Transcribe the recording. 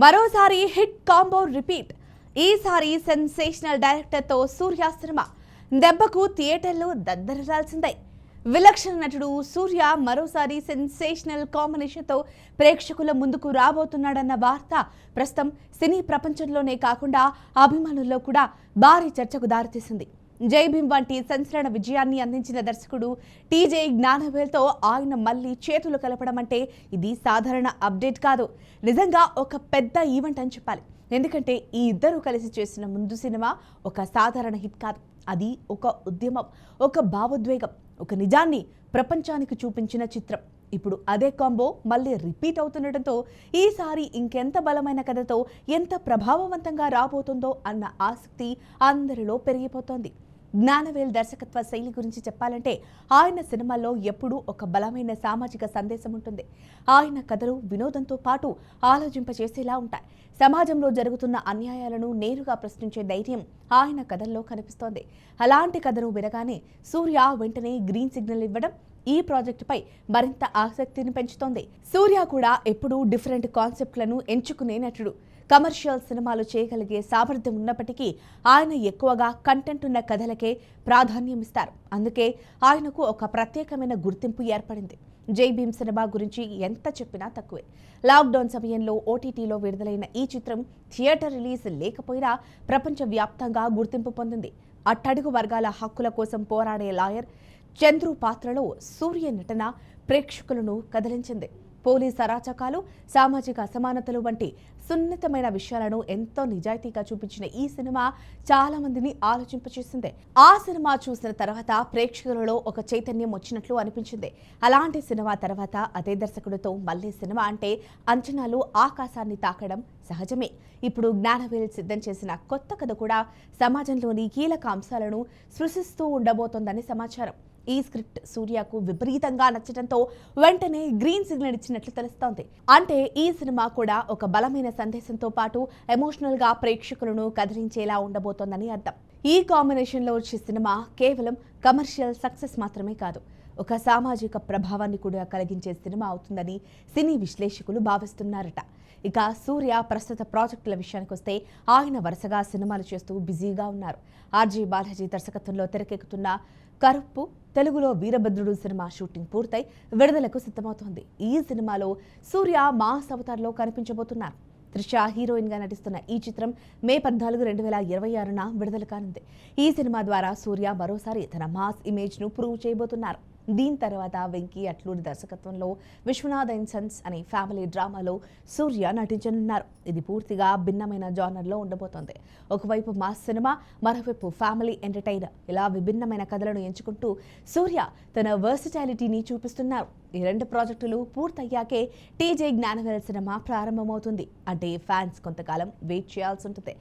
మరోసారి hit combo repeat. ఈసారి sensational డైరెక్టర్తో సూర్య cinema. దెబ్బకు థియేటర్లు దద్దరిల్లాల్సిందే. విలక్షణ నటుడు సూర్య మరోసారి సెన్సేషనల్ కాంబినేషన్తో ప్రేక్షకుల ముందుకు రాబోతున్నాడన్న వార్త ప్రస్తుతం సినీ ప్రపంచంలోనే కాకుండా అభిమానుల్లో కూడా భారీ చర్చకు దారితీసింది. జై భీమ్ వంటి సంచలన విజయాన్ని అందించిన దర్శకుడు టీజే జ్ఞానవేల్తో ఆయన మళ్లీ చేతులు కలపడం అంటే ఇది సాధారణ అప్డేట్ కాదు, నిజంగా ఒక పెద్ద ఈవెంట్ అని చెప్పాలి. ఎందుకంటే ఈ ఇద్దరు కలిసి చేసిన ముందు సినిమా ఒక సాధారణ హిట్ కాదు, అది ఒక ఉద్యమం, ఒక భావోద్వేగం, ఒక నిజాన్ని ప్రపంచానికి చూపించిన చిత్రం. ఇప్పుడు అదే కాంబో మళ్ళీ రిపీట్ అవుతుండటంతో ఈసారి ఇంకెంత బలమైన కథతో ఎంత ప్రభావవంతంగా రాబోతుందో అన్న ఆసక్తి అందరిలో పెరిగిపోతోంది. జ్ఞానవేల్ దర్శకత్వ శైలి గురించి చెప్పాలంటే ఆయన సినిమాల్లో ఎప్పుడూ ఒక బలమైన సామాజిక సందేశం ఉంటుంది. ఆయన కథలు వినోదంతో పాటు ఆలోచింపచేసేలా ఉంటాయి. సమాజంలో జరుగుతున్న అన్యాయాలను నేరుగా ప్రశ్నించే ధైర్యం ఆయన కథల్లో కనిపిస్తోంది. అలాంటి కథను వినగానే సూర్య వెంటనే గ్రీన్ సిగ్నల్ ఇవ్వడం ఈ ప్రాజెక్టుపై మరింత ఆసక్తిని పెంచుతోంది. సూర్య కూడా ఎప్పుడూ డిఫరెంట్ కాన్సెప్ట్లను ఎంచుకునే నటుడు. కమర్షియల్ సినిమాలు చేయగలిగే సామర్థ్యం ఉన్నప్పటికీ ఆయన ఎక్కువగా కంటెంట్ ఉన్న కథలకే ప్రాధాన్యం ఇస్తారు. అందుకే ఆయనకు ఒక ప్రత్యేకమైన గుర్తింపు ఏర్పడింది. జై భీమ్ సినిమా గురించి ఎంత చెప్పినా తక్కువే. లాక్డౌన్ సమయంలో ఓటీటీలో విడుదలైన ఈ చిత్రం థియేటర్ రిలీజ్ లేకపోయినా ప్రపంచవ్యాప్తంగా గుర్తింపు పొందింది. అట్టడుగు వర్గాల హక్కుల కోసం పోరాడే లాయర్ చంద్రు పాత్రలో సూర్య నటన ప్రేక్షకులను కదిలించింది. పోలీస్ అరాచకాలు, సామాజిక అసమానతలు వంటి సున్నితమైన విషయాలను ఎంతో నిజాయితీగా చూపించిన ఈ సినిమా చాలా మందిని ఆలోచింపచేసింది. ఆ సినిమా చూసిన తర్వాత ప్రేక్షకులలో ఒక చైతన్యం వచ్చినట్లు అనిపించింది. అలాంటి సినిమా తర్వాత అదే దర్శకుడితో మళ్లీ సినిమా అంటే అంచనాలు ఆకాశాన్ని తాకడం సహజమే. ఇప్పుడు జ్ఞానవేల్ సిద్ధం చేసిన కొత్త కథ కూడా సమాజంలోని కీలక అంశాలను స్పృశిస్తూ ఉండబోతోందని సమాచారం. ఈ స్క్రిప్ట్ సూర్యకు విపరీతంగా నచ్చడంతో వెంటనే గ్రీన్ సిగ్నల్ ఇచ్చినట్లు తెలుస్తోంది. అంటే ఈ సినిమా కూడా ఒక బలమైన సందేశంతో పాటు ఎమోషనల్ గా ప్రేక్షకులను కదిలించేలా ఉండబోతోందని అర్థం. ఈ కాంబినేషన్ లో వచ్చే సినిమా కేవలం కమర్షియల్ సక్సెస్ మాత్రమే కాదు, ఒక సామాజిక ప్రభావాన్ని కూడా కలిగించే సినిమా అవుతుందని సినీ విశ్లేషకులు భావిస్తున్నారట. ఇక సూర్య ప్రస్తుత ప్రాజెక్టుల విషయానికి వస్తే ఆయన వరుసగా సినిమాలు చేస్తూ బిజీగా ఉన్నారు. ఆర్జే బాలాజీ దర్శకత్వంలో తెరకెక్కుతున్న కరుప్పు, తెలుగులో వీరభద్రుడు సినిమా షూటింగ్ పూర్తయి విడుదలకు సిద్ధమవుతోంది. ఈ సినిమాలో సూర్య మాస్ అవతార్లో కనిపించబోతున్నారు. త్రిష హీరోయిన్ గా నటిస్తున్న ఈ చిత్రం మే 14, 2026న విడుదల కానుంది. ఈ సినిమా ద్వారా సూర్య మరోసారి తన మాస్ ఇమేజ్ ను ప్రూవ్ చేయబోతున్నారు. దీని తర్వాత వెంకీ అట్లూరి దర్శకత్వంలో విశ్వనాథ్ అండ్ సన్స్ అనే ఫ్యామిలీ డ్రామాలో సూర్య నటించనున్నారు. ఇది పూర్తిగా భిన్నమైన జానర్లో ఉండబోతోంది. ఒకవైపు మాస్ సినిమా, మరోవైపు ఫ్యామిలీ ఎంటర్టైనర్, ఇలా విభిన్నమైన కథలను ఎంచుకుంటూ సూర్య తన వర్సిటాలిటీని చూపిస్తున్నారు. ఈ రెండు ప్రాజెక్టులు పూర్తయ్యాకే టీజే జ్ఞానవేల్ సినిమా ప్రారంభమవుతుంది. అంటే ఫ్యాన్స్ కొంతకాలం వెయిట్ చేయాల్సి ఉంటుంది.